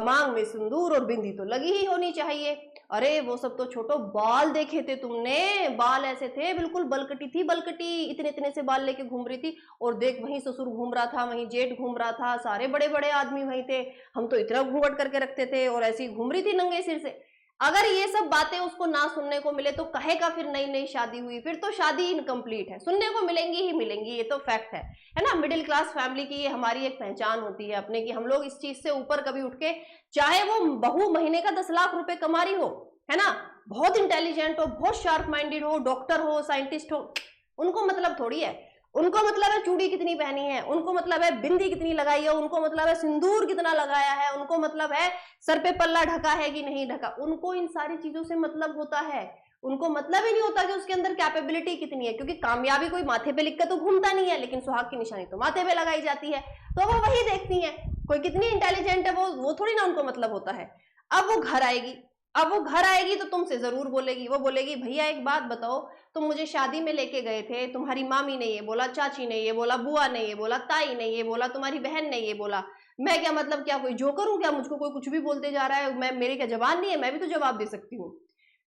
मांग में सिंदूर और बिंदी तो लगी ही होनी चाहिए। अरे वो सब तो छोटो, बाल देखे थे तुमने, बाल ऐसे थे बिल्कुल, बलकटी थी, बलकटी इतने इतने से बाल लेके घूम रही थी। और देख वहीं ससुर घूम रहा था, वहीं जेठ घूम रहा था, सारे बड़े बड़े आदमी वहीं थे, हम तो इतना घूंघट करके रखते थे और ऐसी घूम रही थी नंगे सिर से। अगर ये सब बातें उसको ना सुनने को मिले तो कहेगा फिर नई नई शादी हुई, फिर तो शादी इनकम्प्लीट है। सुनने को मिलेंगी ही मिलेंगी, ये तो फैक्ट है ना। मिडिल क्लास फैमिली की ये हमारी एक पहचान होती है अपने की, हम लोग इस चीज से ऊपर कभी उठ के, चाहे वो बहू महीने का 10 लाख रुपए कमा रही हो, है ना, बहुत इंटेलिजेंट हो, बहुत शार्प माइंडेड हो, डॉक्टर हो, साइंटिस्ट हो, उनको मतलब थोड़ी है, उनको मतलब है चूड़ी कितनी पहनी है, उनको मतलब है बिंदी कितनी लगाई है, उनको मतलब है सिंदूर कितना लगाया है, उनको मतलब है सर पे पल्ला ढका है कि नहीं ढका, उनको इन सारी चीजों से मतलब होता है। उनको मतलब ही नहीं होता कि उसके अंदर कैपेबिलिटी कितनी है, क्योंकि कामयाबी कोई माथे पे लिख कर तो घूमता नहीं है, लेकिन सुहाग की निशानी तो माथे पे लगाई जाती है, तो वो वही देखती है कोई कितनी इंटेलिजेंट है, वो थोड़ी ना उनको मतलब होता है। अब वो घर आएगी तो तुमसे जरूर बोलेगी, वो बोलेगी भैया एक बात बताओ, तुम मुझे शादी में लेके गए थे, तुम्हारी मामी ने ये बोला, चाची ने ये बोला, बुआ ने ये बोला, ताई ने ये बोला, तुम्हारी बहन ने ये बोला, मैं क्या मतलब क्या कोई जोकर हूं क्या, मुझको कोई कुछ भी बोलते जा रहा है, मेरी क्या जबान नहीं है, मैं भी तो जवाब दे सकती हूँ।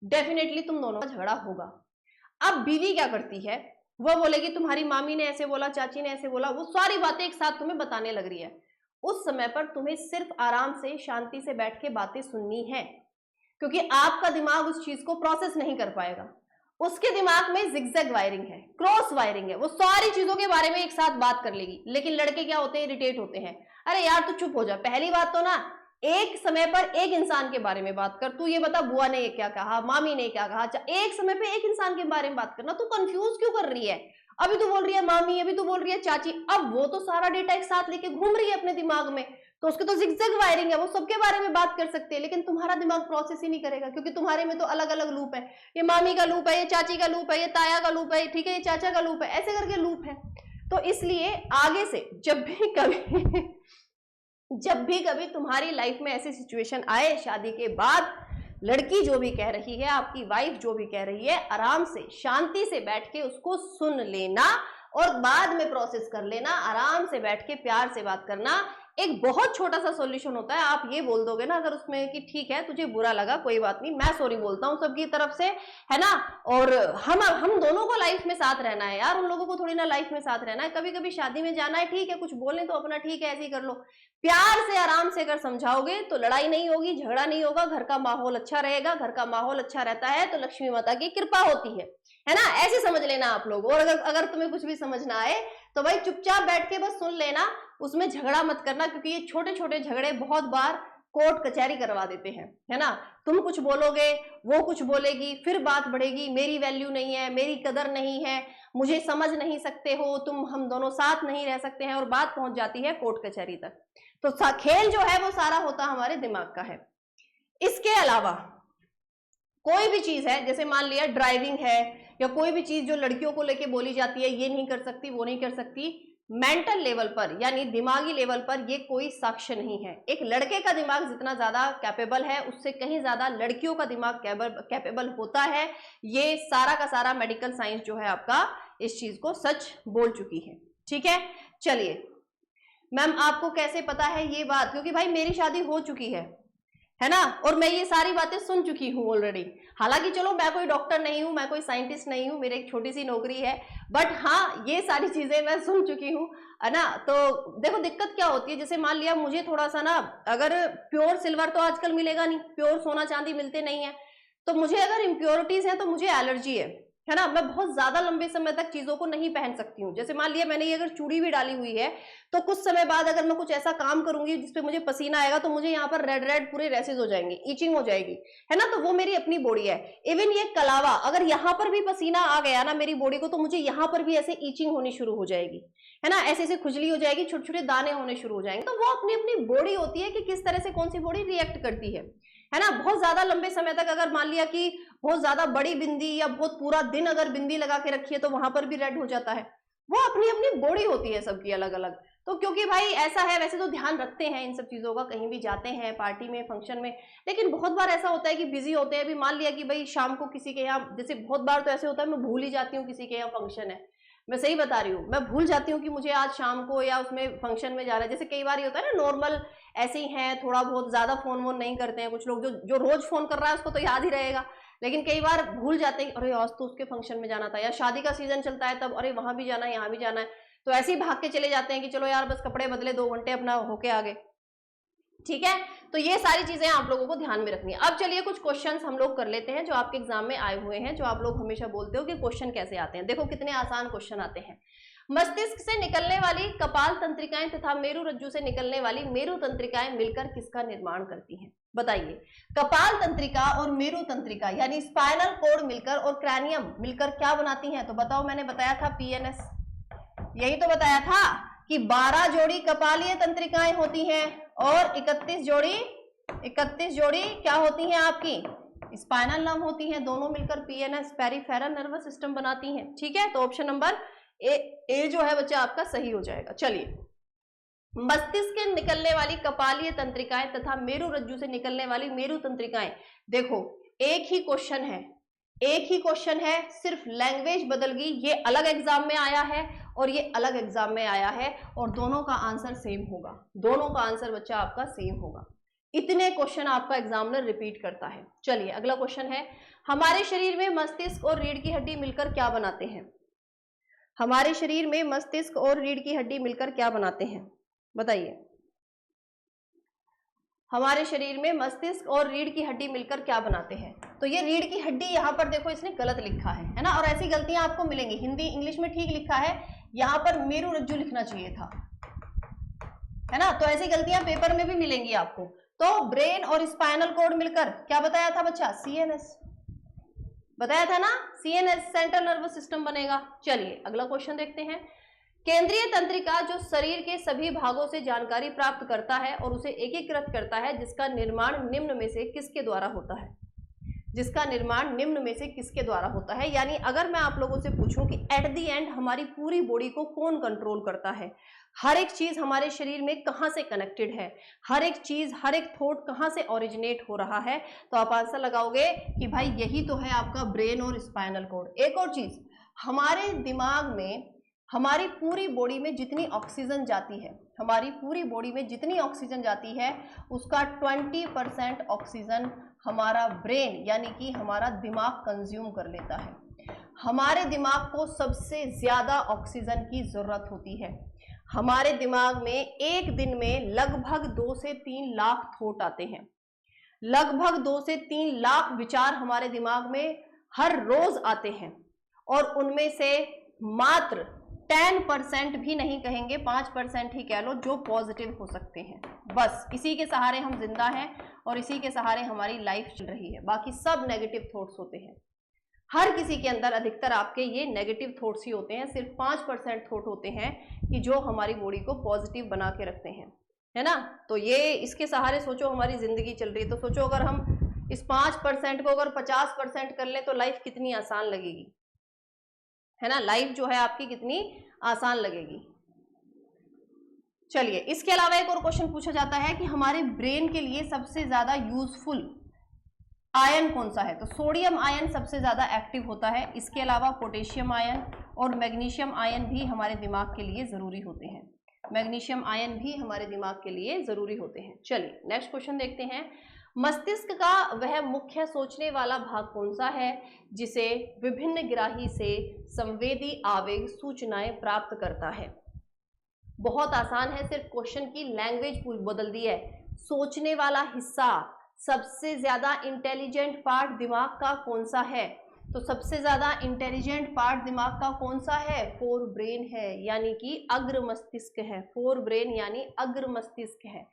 डेफिनेटली तुम दोनों का झगड़ा होगा। अब बीवी क्या करती है, वो बोलेगी तुम्हारी मामी ने ऐसे बोला, चाची ने ऐसे बोला, वो सारी बातें एक साथ तुम्हें बताने लग रही है। उस समय पर तुम्हें सिर्फ आराम से शांति से बैठ के बातें सुननी है, क्योंकि आपका दिमाग उस चीज को प्रोसेस नहीं कर पाएगा। उसके दिमाग में जिगजैग वायरिंग है, क्रॉस वायरिंग है, वो सारी चीजों के बारे में एक साथ बात कर लेगी। लेकिन लड़के क्या होते हैं, इरिटेट होते हैं, अरे यार तू चुप हो जा, पहली बात तो ना एक समय पर एक इंसान के बारे में बात कर, तू ये बता बुआ ने ये क्या कहा, मामी ने क्या कहा, एक समय पे एक इंसान के बारे में बात करना, तू कंफ्यूज क्यों कर रही है, अभी तू बोल रही है मामी, अभी तू बोल रही है चाची, अब वो तो सारा डेटा एक साथ लेके घूम रही है अपने दिमाग में, तो उसके तो जिगजैग वायरिंग है, वो सबके बारे में बात कर सकते हैं, लेकिन तुम्हारा दिमाग प्रोसेस ही नहीं करेगा, क्योंकि तुम्हारे में तो अलग अलग लूप है, ये मामी का लूप है, ये चाची का लूप है, ये ताया का लूप है, ठीक है, ये चाचा का लूप है, ऐसे करके लूप है। तो इसलिए आगे से जब भी कभी तुम्हारी लाइफ में ऐसी सिचुएशन आए शादी के बाद, लड़की जो भी कह रही है, आपकी वाइफ जो भी कह रही है, आराम से शांति से बैठ के उसको सुन लेना और बाद में प्रोसेस कर लेना, आराम से बैठ के प्यार से बात करना। एक बहुत छोटा सा सॉल्यूशन होता है, आप ये बोल दोगे ना अगर उसमें कि ठीक है तुझे बुरा लगा, कोई बात नहीं, मैं सॉरी बोलता हूँ सबकी तरफ से, है ना, और हम दोनों को लाइफ में साथ रहना है यार, उन लोगों को थोड़ी ना लाइफ में साथ रहना है, कभी कभी शादी में जाना है, ठीक है, कुछ बोले तो अपना ठीक है ऐसे ही कर लो। प्यार से आराम से अगर समझाओगे तो लड़ाई नहीं होगी, झगड़ा नहीं होगा, घर का माहौल अच्छा रहेगा। घर का माहौल अच्छा रहता है तो लक्ष्मी माता की कृपा होती है ना, ऐसे समझ लेना आप लोग। और अगर तुम्हें कुछ भी समझ ना आए तो भाई चुपचाप बैठ के बस सुन लेना, उसमें झगड़ा मत करना, क्योंकि ये छोटे छोटे झगड़े बहुत बार कोर्ट कचहरी करवा देते हैं, है ना। तुम कुछ बोलोगे, वो कुछ बोलेगी, फिर बात बढ़ेगी, मेरी वैल्यू नहीं है, मेरी कदर नहीं है, मुझे समझ नहीं सकते हो तुम, हम दोनों साथ नहीं रह सकते हैं, और बात पहुंच जाती है कोर्ट कचहरी तक। तो खेल जो है वो सारा होता हमारे दिमाग का है। इसके अलावा कोई भी चीज है, जैसे मान लिया ड्राइविंग है, या कोई भी चीज जो लड़कियों को लेके बोली जाती है, ये नहीं कर सकती, वो नहीं कर सकती, मेंटल लेवल पर यानी दिमागी लेवल पर ये कोई साक्ष्य नहीं है। एक लड़के का दिमाग जितना ज्यादा कैपेबल है, उससे कहीं ज्यादा लड़कियों का दिमाग कैपेबल होता है। ये सारा का सारा मेडिकल साइंस जो है आपका इस चीज को सच बोल चुकी है। ठीक है, चलिए मैम आपको कैसे पता है ये बात? क्योंकि भाई मेरी शादी हो चुकी है ना, और मैं ये सारी बातें सुन चुकी हूँ ऑलरेडी। हालांकि चलो मैं कोई डॉक्टर नहीं हूँ, मैं कोई साइंटिस्ट नहीं हूँ, मेरी एक छोटी सी नौकरी है, बट हाँ ये सारी चीजें मैं सुन चुकी हूँ, है ना। तो देखो दिक्कत क्या होती है, जैसे मान लिया मुझे थोड़ा सा ना, अगर प्योर सिल्वर तो आजकल मिलेगा नहीं, प्योर सोना चांदी मिलते नहीं है, तो मुझे अगर इम्प्योरिटीज है तो मुझे एलर्जी है ना। मैं बहुत ज्यादा लंबे समय तक चीजों को नहीं पहन सकती हूँ। जैसे मान लिया मैंने ये अगर चूड़ी भी डाली हुई है, तो कुछ समय बाद अगर मैं कुछ ऐसा काम करूंगी जिसपे मुझे पसीना आएगा, तो मुझे यहाँ पर रेड रेड पूरे रैसेज हो जाएंगे, ईचिंग हो जाएगी, है ना। तो वो मेरी अपनी बॉडी है। इवन ये कलावा, अगर यहाँ पर भी पसीना आ गया ना मेरी बॉडी को, तो मुझे यहाँ पर भी ऐसे ईचिंग होनी शुरू हो जाएगी, है ना, ऐसे ऐसे खुजली हो जाएगी, छोटे छोटे दाने होने शुरू हो जाएंगे। तो वो अपनी अपनी बॉडी होती है कि किस तरह से कौन सी बॉडी रिएक्ट करती है ना। बहुत ज्यादा लंबे समय तक अगर मान लिया कि बहुत ज्यादा बड़ी बिंदी या बहुत पूरा दिन अगर बिंदी लगा के रखी है, तो वहां पर भी रेड हो जाता है। वो अपनी अपनी बॉडी होती है सबकी अलग अलग। तो क्योंकि भाई ऐसा है, वैसे तो ध्यान रखते हैं इन सब चीजों का, कहीं भी जाते हैं पार्टी में, फंक्शन में, लेकिन बहुत बार ऐसा होता है कि बिजी होते हैं। अभी मान लिया कि भाई शाम को किसी के यहाँ, जैसे बहुत बार तो ऐसे होता है मैं भूल ही जाती हूँ किसी के यहाँ फंक्शन है, मैं सही बता रही हूँ, मैं भूल जाती हूँ कि मुझे आज शाम को या उसमें फंक्शन में जाना है। जैसे कई बार ये होता है ना, नॉर्मल ऐसे ही है, थोड़ा बहुत ज्यादा फोन वोन नहीं करते हैं कुछ लोग, जो रोज फोन कर रहा है उसको तो याद ही रहेगा, लेकिन कई बार भूल जाते हैं, अरे आज तो उसके फंक्शन में जाना था, या शादी का सीजन चलता है तब, अरे वहां भी जाना है, यहाँ भी जाना है, तो ऐसे ही भाग के चले जाते हैं कि चलो यार बस कपड़े बदले, 2 घंटे अपना होके आगे। ठीक है, तो ये सारी चीजें आप लोगों को ध्यान में रखनी है। अब चलिए कुछ क्वेश्चंस हम लोग कर लेते हैं जो आपके एग्जाम में आए हुए हैं, जो आप लोग हमेशा बोलते हो कि क्वेश्चन कैसे आते हैं। देखो कितने आसान क्वेश्चन आते हैं। मस्तिष्क से निकलने वाली कपाल तंत्रिकाएं तथा मेरु रज्जु से निकलने वाली मेरु तंत्रिकाएं मिलकर किसका निर्माण करती हैं? बताइए। कपाल तंत्रिका और मेरु तंत्रिका यानी स्पाइनल कॉर्ड मिलकर और क्रैनियम मिलकर क्या बनाती हैं? तो बताओ, मैंने बताया था पीएनएस, यही तो बताया था कि 12 जोड़ी कपालीय तंत्रिकाएं होती हैं और 31 जोड़ी क्या होती हैं आपकी? स्पाइनल नर्व होती हैं। दोनों मिलकर पीएनएस पेरिफेरल नर्वस सिस्टम बनाती हैं। ठीक है, तो ऑप्शन नंबर ए जो है बच्चा आपका सही हो जाएगा। चलिए, मस्तिष्क से निकलने वाली कपालीय तंत्रिकाएं तथा मेरु रज्जु से निकलने वाली मेरु तंत्रिकाएं, देखो एक ही क्वेश्चन है, सिर्फ लैंग्वेज बदल गई। ये अलग एग्जाम में आया है और ये अलग एग्जाम में आया है, और दोनों का आंसर सेम होगा, दोनों का आंसर बच्चा आपका सेम होगा। इतने क्वेश्चन आपका एग्जामिनर रिपीट करता है। चलिए अगला क्वेश्चन है, हमारे शरीर में मस्तिष्क और रीढ़ की हड्डी मिलकर क्या बनाते हैं? हमारे शरीर में मस्तिष्क और रीढ़ की हड्डी मिलकर क्या बनाते हैं? बताइए। हमारे शरीर में मस्तिष्क और रीढ़ की हड्डी मिलकर क्या बनाते हैं? तो ये रीढ़ की हड्डी यहाँ पर देखो इसने गलत लिखा है ना, और ऐसी गलतियां आपको मिलेंगी। हिंदी इंग्लिश में ठीक लिखा है, यहाँ पर मेरु रज्जु लिखना चाहिए था, है ना। तो ऐसी गलतियां पेपर में भी मिलेंगी आपको। तो ब्रेन और स्पाइनल कॉर्ड मिलकर क्या बताया था बच्चा? सीएनएस बताया था ना, सीएनएस सेंट्रल नर्वस सिस्टम बनेगा। चलिए अगला क्वेश्चन देखते हैं। केंद्रीय तंत्रिका जो शरीर के सभी भागों से जानकारी प्राप्त करता है और उसे एकीकृत करता है, जिसका निर्माण निम्न में से किसके द्वारा होता है? जिसका निर्माण निम्न में से किसके द्वारा होता है? यानी अगर मैं आप लोगों से पूछूं कि एट द एंड हमारी पूरी बॉडी को कौन कंट्रोल करता है, हर एक चीज हमारे शरीर में कहां से कनेक्टेड है, हर एक चीज, हर एक थॉट कहां से ओरिजिनेट हो रहा है, तो आप आंसर लगाओगे कि भाई यही तो है आपका ब्रेन और स्पाइनल कॉर्ड। एक और चीज, हमारे दिमाग में, हमारी पूरी बॉडी में जितनी ऑक्सीजन जाती है, हमारी पूरी बॉडी में जितनी ऑक्सीजन जाती है, उसका 20% ऑक्सीजन हमारा ब्रेन यानी कि हमारा दिमाग कंज्यूम कर लेता है। हमारे दिमाग को सबसे ज्यादा ऑक्सीजन की जरूरत होती है। हमारे दिमाग में एक दिन में लगभग 2 से 3 लाख थॉट आते हैं, लगभग 2 से 3 लाख विचार हमारे दिमाग में हर रोज आते हैं, और उनमें से मात्र 10% भी नहीं कहेंगे, 5% ही कह लो जो पॉजिटिव हो सकते हैं। बस इसी के सहारे हम जिंदा हैं और इसी के सहारे हमारी लाइफ चल रही है। बाकी सब नेगेटिव थॉट्स होते हैं। हर किसी के अंदर अधिकतर आपके ये नेगेटिव थॉट्स ही होते हैं। सिर्फ 5% थॉट होते हैं कि जो हमारी बॉडी को पॉजिटिव बना के रखते हैं, है ना। तो ये इसके सहारे सोचो हमारी जिंदगी चल रही है। तो सोचो अगर हम इस 5% को अगर 50% कर लें तो लाइफ कितनी आसान लगेगी, है ना। लाइफ जो है आपकी कितनी आसान लगेगी। चलिए, इसके अलावा एक और क्वेश्चन पूछा जाता है कि हमारे ब्रेन के लिए सबसे ज्यादा यूजफुल आयन कौन सा है। तो सोडियम आयन सबसे ज्यादा एक्टिव होता है। इसके अलावा पोटेशियम आयन और मैग्नीशियम आयन भी हमारे दिमाग के लिए जरूरी होते हैं। मैग्नीशियम आयन भी हमारे दिमाग के लिए जरूरी होते हैं। चलिए नेक्स्ट क्वेश्चन देखते हैं। मस्तिष्क का वह मुख्य सोचने वाला भाग कौन सा है जिसे विभिन्न ग्राही से संवेदी आवेग सूचनाएं प्राप्त करता है। बहुत आसान है, सिर्फ क्वेश्चन की लैंग्वेज बदल दी है। सोचने वाला हिस्सा, सबसे ज्यादा इंटेलिजेंट पार्ट दिमाग का कौन सा है। तो सबसे ज्यादा इंटेलिजेंट पार्ट दिमाग का कौन सा है, फोर ब्रेन है, यानी कि अग्र मस्तिष्क है। फोर ब्रेन यानी अग्र मस्तिष्क है।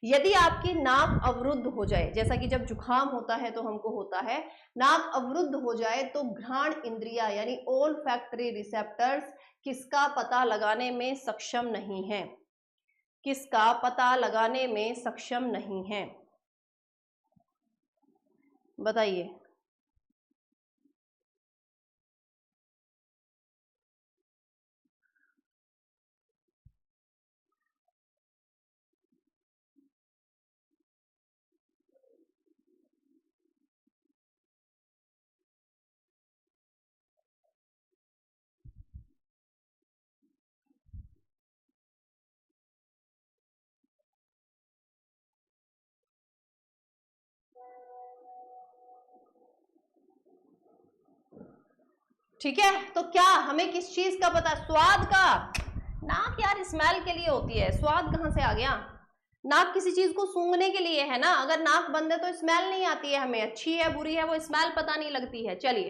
यदि आपकी नाक अवरुद्ध हो जाए, जैसा कि जब जुकाम होता है तो हमको होता है, नाक अवरुद्ध हो जाए तो घ्राण इंद्रिया यानी ओल्फैक्टरी रिसेप्टर्स किसका पता लगाने में सक्षम नहीं है, किसका पता लगाने में सक्षम नहीं है, बताइए। ठीक है, तो क्या हमें किस चीज का पता, स्वाद का। नाक यार स्मेल के लिए होती है, स्वाद कहां से आ गया। नाक किसी चीज को सूंघने के लिए है ना। अगर नाक बंद है तो स्मेल नहीं आती है हमें, अच्छी है बुरी है वो स्मेल पता नहीं लगती है। चलिए,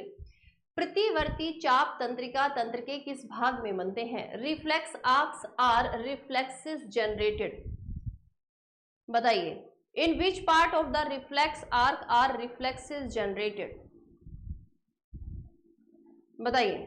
प्रतिवर्ती चाप तंत्रिका तंत्र के किस भाग में बनते हैं। Reflex arcs are reflexes generated, बताइए। In which part of the reflex arc are reflexes generated, बताइए।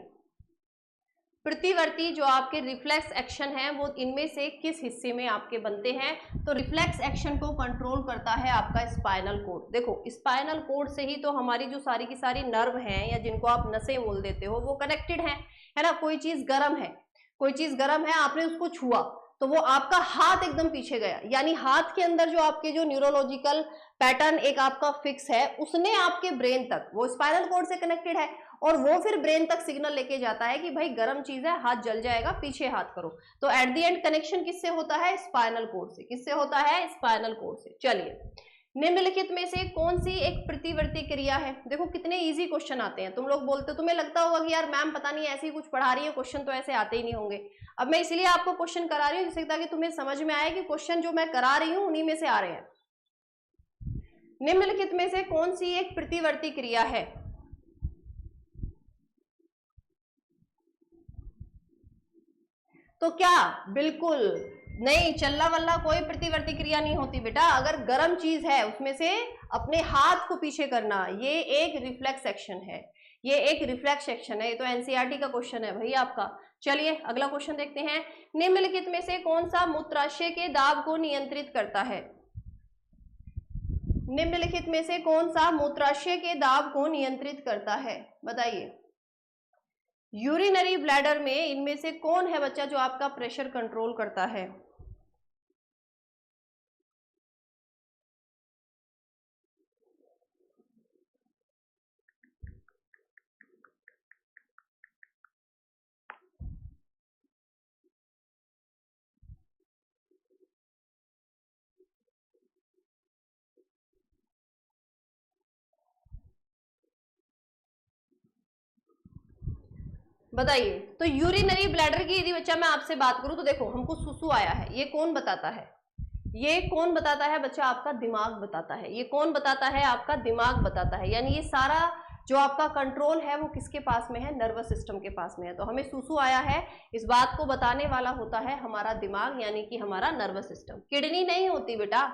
प्रतिवर्ती जो आपके रिफ्लेक्स एक्शन है वो इनमें से किस हिस्से में आपके बनते हैं। तो रिफ्लेक्स एक्शन को कंट्रोल करता है आपका स्पाइनल कोड। देखो, स्पाइनल कोड से ही तो हमारी जो सारी की सारी नर्व हैं या जिनको आप नसें बोल देते हो वो कनेक्टेड हैं, है ना। कोई चीज गर्म है, कोई चीज गर्म है, आपने उसको छुआ तो वो आपका हाथ एकदम पीछे गया, यानी हाथ के अंदर जो आपके जो न्यूरोलॉजिकल पैटर्न एक आपका फिक्स है उसने आपके ब्रेन तक, वो स्पाइनल कोड से कनेक्टेड है और वो फिर ब्रेन तक सिग्नल लेके जाता है कि भाई गर्म चीज है, हाथ जल जाएगा, पीछे हाथ करो। तो एट द एंड कनेक्शन किससे होता है, स्पाइनल कोड से। किससे होता है, स्पाइनल कोड से। चलिए, निम्नलिखित में से कौन सी एक प्रतिवर्ती क्रिया है। देखो कितने इजी क्वेश्चन आते हैं। तुम लोग बोलते हो, तुम्हें लगता होगा कि यार मैम पता नहीं ऐसे ही कुछ पढ़ा रही है, क्वेश्चन तो ऐसे आते ही नहीं होंगे। अब मैं इसलिए आपको क्वेश्चन करा रही हूँ जिससे ताकि तुम्हें समझ में आए कि क्वेश्चन जो मैं करा रही हूँ उन्हीं में से आ रहे हैं। निम्नलिखित में से कौन सी एक प्रतिवर्ती क्रिया है। तो क्या, बिल्कुल नहीं, चलना वल्ला कोई प्रतिवर्ती क्रिया नहीं होती बेटा। अगर गर्म चीज है उसमें से अपने हाथ को पीछे करना, ये एक रिफ्लेक्स एक्शन है, ये एक रिफ्लेक्स एक्शन है। ये तो एनसीईआरटी का क्वेश्चन है भाई आपका। चलिए अगला क्वेश्चन देखते हैं। निम्नलिखित में से कौन सा मूत्राशय के दाब को नियंत्रित करता है। निम्नलिखित में से कौन सा मूत्राशय के दाब को नियंत्रित करता है, बताइए। यूरिनरी ब्लैडर में इनमें से कौन है बच्चा जो आपका प्रेशर कंट्रोल करता है। बताइए। तो यूरिनरी ब्लैडर की यदि बच्चा मैं आपसे बात करूं तो देखो, हमको सुसु आया है, ये कौन बताता है, ये कौन बताता है बच्चा, आपका दिमाग बताता है। ये कौन बताता है, आपका दिमाग बताता है। यानी ये सारा जो आपका कंट्रोल है वो किसके पास में है, नर्वस सिस्टम के पास में है। तो हमें सूसू आया है, इस बात को बताने वाला होता है हमारा दिमाग, यानी कि हमारा नर्वस सिस्टम। किडनी नहीं होती बेटा,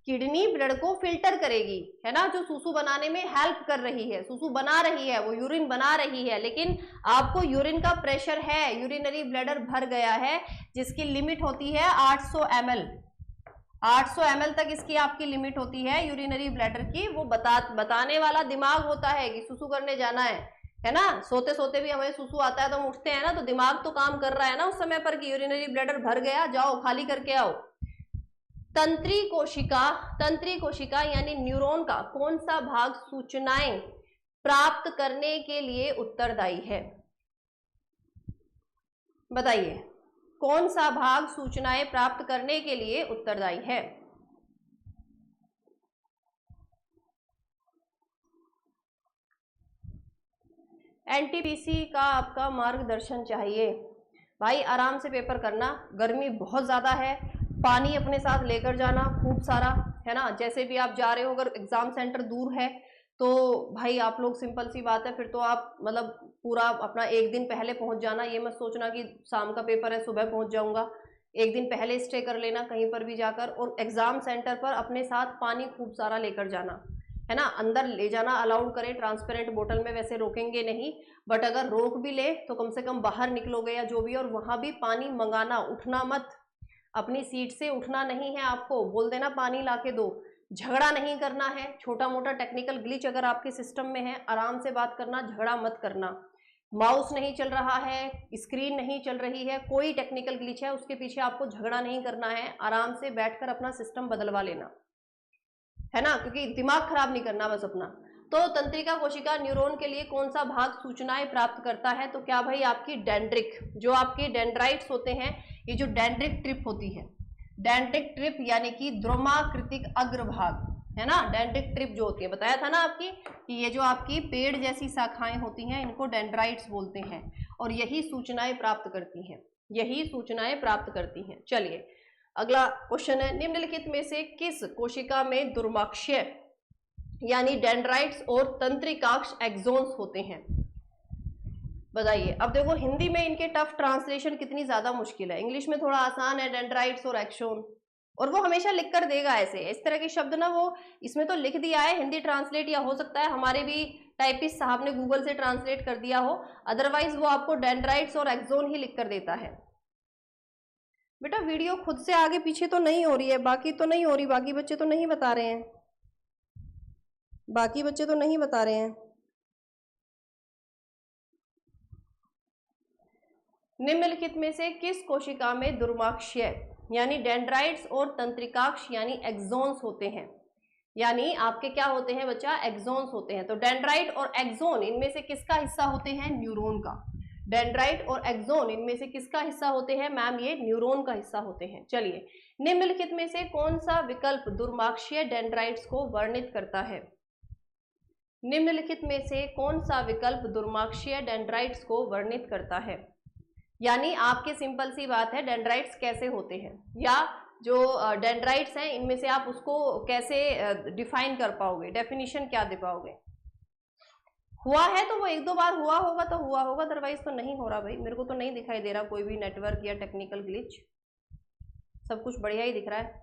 किडनी ब्लड को फिल्टर करेगी, है ना, जो सूसू बनाने में हेल्प कर रही है, सूसू बना रही है, वो यूरिन बना रही है, लेकिन आपको यूरिन का प्रेशर है, यूरिनरी ब्लैडर भर गया है, जिसकी लिमिट होती है 800 ml। 800 ml तक इसकी आपकी लिमिट होती है यूरिनरी ब्लैडर की। वो बताने वाला दिमाग होता है कि सूसू करने जाना है ना। सोते सोते भी हमें सूसू आता है तो हम उठते हैं ना, तो दिमाग तो काम कर रहा है ना उस समय पर कि यूरिनरी ब्लैडर भर गया, जाओ खाली करके आओ। तंत्री कोशिका यानी न्यूरॉन का कौन सा भाग सूचनाएं प्राप्त करने के लिए उत्तरदायी है, बताइए, कौन सा भाग सूचनाएं प्राप्त करने के लिए उत्तरदायी है? एनटीपीसी का आपका मार्गदर्शन चाहिए भाई, आराम से पेपर करना, गर्मी बहुत ज्यादा है, पानी अपने साथ लेकर जाना खूब सारा, है ना। जैसे भी आप जा रहे हो, अगर एग्जाम सेंटर दूर है तो भाई आप लोग, सिंपल सी बात है, फिर तो आप मतलब पूरा अपना एक दिन पहले पहुंच जाना। ये मत सोचना कि शाम का पेपर है सुबह पहुंच जाऊंगा, एक दिन पहले स्टे कर लेना कहीं पर भी जाकर। और एग्जाम सेंटर पर अपने साथ पानी खूब सारा लेकर जाना, है ना। अंदर ले जाना अलाउड करें, ट्रांसपेरेंट बोतल में, वैसे रोकेंगे नहीं, बट अगर रोक भी ले तो कम से कम बाहर निकलोगे या जो भी, और वहां भी पानी मंगाना, उठना मत, अपनी सीट से उठना नहीं है आपको, बोल देना पानी लाके दो, झगड़ा नहीं करना है। छोटा मोटा टेक्निकल ग्लिच अगर आपके सिस्टम में है, आराम से बात करना, झगड़ा मत करना। माउस नहीं चल रहा है, स्क्रीन नहीं चल रही है, कोई टेक्निकल ग्लिच है, उसके पीछे आपको झगड़ा नहीं करना है, आराम से बैठकर अपना सिस्टम बदलवा लेना, है ना, क्योंकि दिमाग खराब नहीं करना बस अपना। तो तंत्रिका कोशिका न्यूरॉन के लिए कौन सा भाग सूचनाएं प्राप्त करता है? तो क्या भाई, आपकी डेंड्रिक, जो आपके डेंड्राइट्स होते हैं, ये जो डेंड्रिक ट्रिप होती है, डेंड्रिक ट्रिप यानी कि द्रुमाकृतिक अग्रभाग, है ना, डेंड्रिक ट्रिप जो होती है, बताया था ना आपकी कि ये जो आपकी पेड़ जैसी शाखाएं होती हैं, इनको डेंड्राइट्स बोलते हैं, और यही सूचनाएं प्राप्त करती हैं, यही सूचनाएं प्राप्त करती हैं। चलिए अगला क्वेश्चन है, निम्नलिखित में से किस कोशिका में दुर्माक्षय यानी डेंड्राइट्स और तंत्रिकाक्ष एक्सोन्स होते हैं, बताइए। अब देखो हिंदी में इनके टफ ट्रांसलेशन कितनी ज्यादा मुश्किल है, इंग्लिश में थोड़ा आसान है, डेंड्राइट्स और एक्सोन, और वो हमेशा लिख कर देगा ऐसे, इस तरह के शब्द ना, वो इसमें तो लिख दिया है हिंदी ट्रांसलेट, या हो सकता है हमारे भी टाइपिस्ट साहब ने गूगल से ट्रांसलेट कर दिया हो, अदरवाइज वो आपको डेंड्राइट्स और एक्सोन ही लिख कर देता है। बेटा वीडियो खुद से आगे पीछे तो नहीं हो रही है, बाकी तो नहीं हो रही, बाकी बच्चे तो नहीं बता रहे हैं, बाकी बच्चे तो नहीं बता रहे हैं। निम्नलिखित में से किस कोशिका में दुर्माक्षय यानी डेंड्राइट्स और तंत्रिकाक्ष यानी एक्सोन्स होते हैं, यानी आपके क्या होते हैं बच्चा, एक्सोन्स होते हैं। तो डेंड्राइट और एक्सोन इनमें से किसका हिस्सा होते हैं, न्यूरॉन का। डेंड्राइट और एक्सोन इनमें से किसका हिस्सा होते हैं मैम, ये न्यूरॉन का हिस्सा होते हैं। चलिए, निम्नलिखित में से कौन सा विकल्प दुर्माक्षीय डेंड्राइट्स को वर्णित करता है, निम्नलिखित में से कौन सा विकल्प दुर्माक्षीय डेंड्राइट्स को वर्णित करता है, यानी आपके सिंपल सी बात है, डेंड्राइट्स कैसे होते हैं, या जो डेंड्राइट्स हैं इनमें से आप उसको कैसे डिफाइन कर पाओगे, डेफिनेशन क्या दे पाओगे। हुआ है तो वो एक दो बार हुआ होगा तो हुआ होगा, अदरवाइज तो नहीं हो रहा भाई, मेरे को तो नहीं दिखाई दे रहा कोई भी नेटवर्क या टेक्निकल ग्लिच, सब कुछ बढ़िया ही दिख रहा है।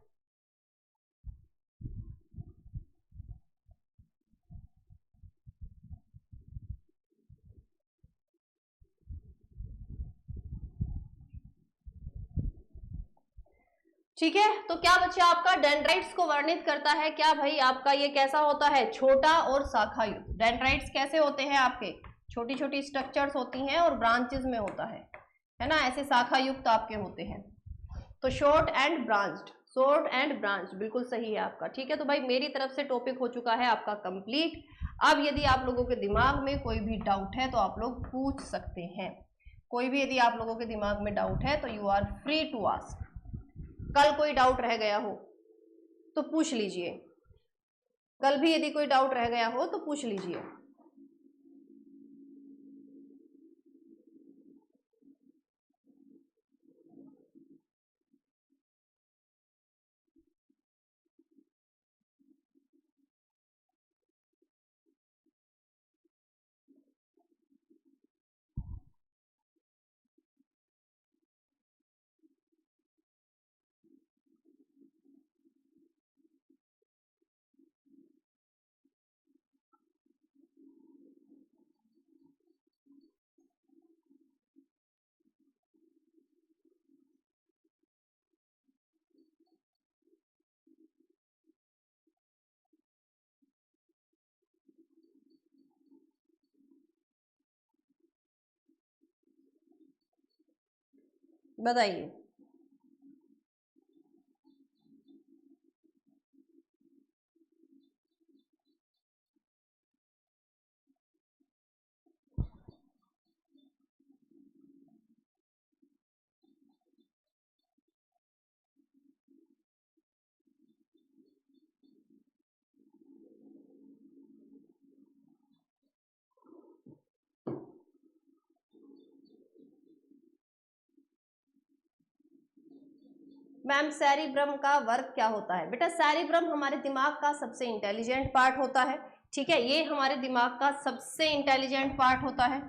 ठीक है, तो क्या बच्चा आपका डेंड्राइट्स को वर्णित करता है, क्या भाई आपका ये कैसा होता है, छोटा और शाखा युक्त। डेंड्राइट्स कैसे होते हैं आपके, छोटी छोटी स्ट्रक्चर्स होती हैं और ब्रांचेस में होता है ना, ऐसे शाखा युक्त आपके होते हैं। तो short and branched, short and branch बिल्कुल सही है आपका। ठीक है, तो भाई मेरी तरफ से टॉपिक हो चुका है आपका कंप्लीट। अब यदि आप लोगों के दिमाग में कोई भी डाउट है तो आप लोग पूछ सकते हैं, कोई भी यदि आप लोगों के दिमाग में डाउट है तो you are free to ask. कल कोई डाउट रह गया हो तो पूछ लीजिए, कल भी यदि कोई डाउट रह गया हो तो पूछ लीजिए। बताइए। मैम सेरिब्रम का वर्क क्या होता है? बेटा सेरिब्रम हमारे दिमाग का सबसे इंटेलिजेंट पार्ट होता है, ठीक है, ये हमारे दिमाग का सबसे इंटेलिजेंट पार्ट होता है,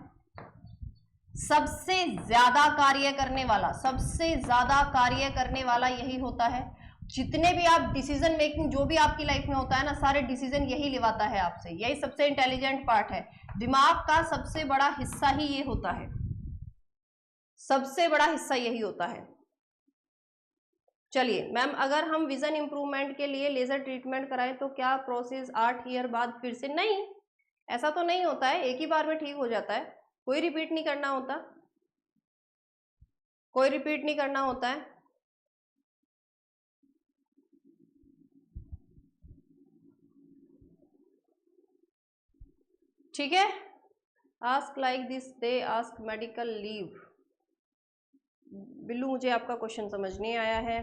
सबसे ज्यादा कार्य करने वाला, सबसे ज्यादा कार्य करने वाला यही होता है। जितने भी आप डिसीजन मेकिंग जो भी आपकी लाइफ में होता है ना, सारे डिसीजन यही लिवाता है आपसे, यही सबसे इंटेलिजेंट पार्ट है। दिमाग का सबसे बड़ा हिस्सा ही ये होता है, सबसे बड़ा हिस्सा यही होता है। चलिए मैम, अगर हम विजन इंप्रूवमेंट के लिए लेजर ट्रीटमेंट कराएं तो क्या प्रोसेस 8 ईयर बाद फिर से? नहीं, ऐसा तो नहीं होता है, एक ही बार में ठीक हो जाता है, कोई रिपीट नहीं करना होता, कोई रिपीट नहीं करना होता है। ठीक है, ask like this they ask medical leave. Billu, मुझे आपका क्वेश्चन समझ नहीं आया है।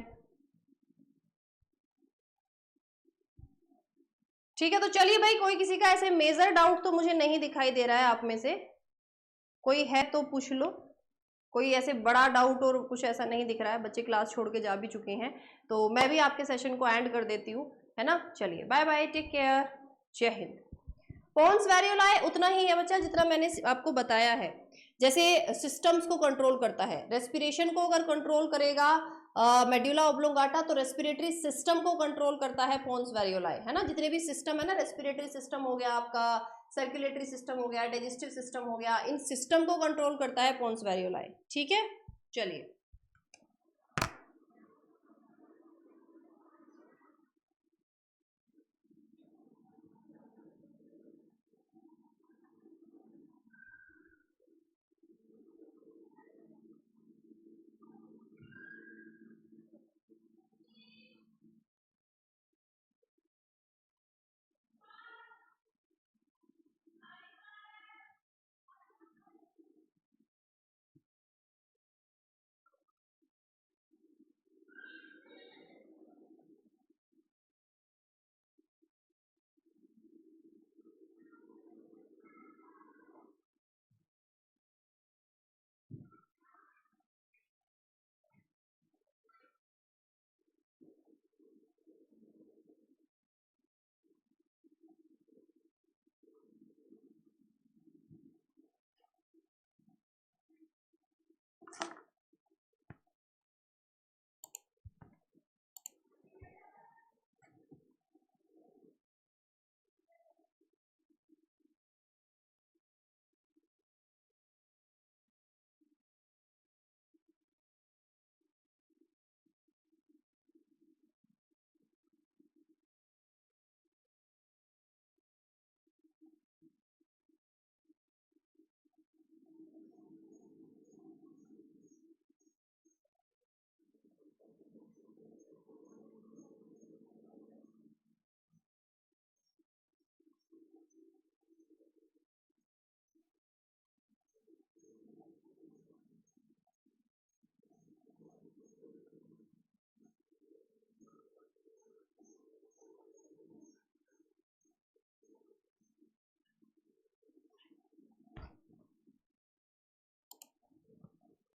ठीक है, तो चलिए भाई, कोई किसी का ऐसे मेजर डाउट तो मुझे नहीं दिखाई दे रहा है, आप में से कोई है तो पूछ लो। कोई ऐसे बड़ा डाउट और कुछ ऐसा नहीं दिख रहा है, बच्चे क्लास छोड़ के जा भी चुके हैं, तो मैं भी आपके सेशन को एंड कर देती हूँ, है ना। चलिए बाय बाय, टेक केयर, जय हिंद। पोन्स वेरियोलाई उतना ही है बच्चा जितना मैंने आपको बताया है। जैसे सिस्टम्स को कंट्रोल करता है, रेस्पिरेशन को अगर कंट्रोल करेगा मेड्यूला ऑब्लोंगाटा, तो रेस्पिरेटरी सिस्टम को कंट्रोल करता है पोन्स वेरियोलाई, है ना। जितने भी सिस्टम है ना, रेस्पिरेटरी सिस्टम हो गया आपका, सर्कुलेटरी सिस्टम हो गया, डाइजेस्टिव सिस्टम हो गया, इन सिस्टम को कंट्रोल करता है पोन्स वेरियोलाई। ठीक है, चलिए।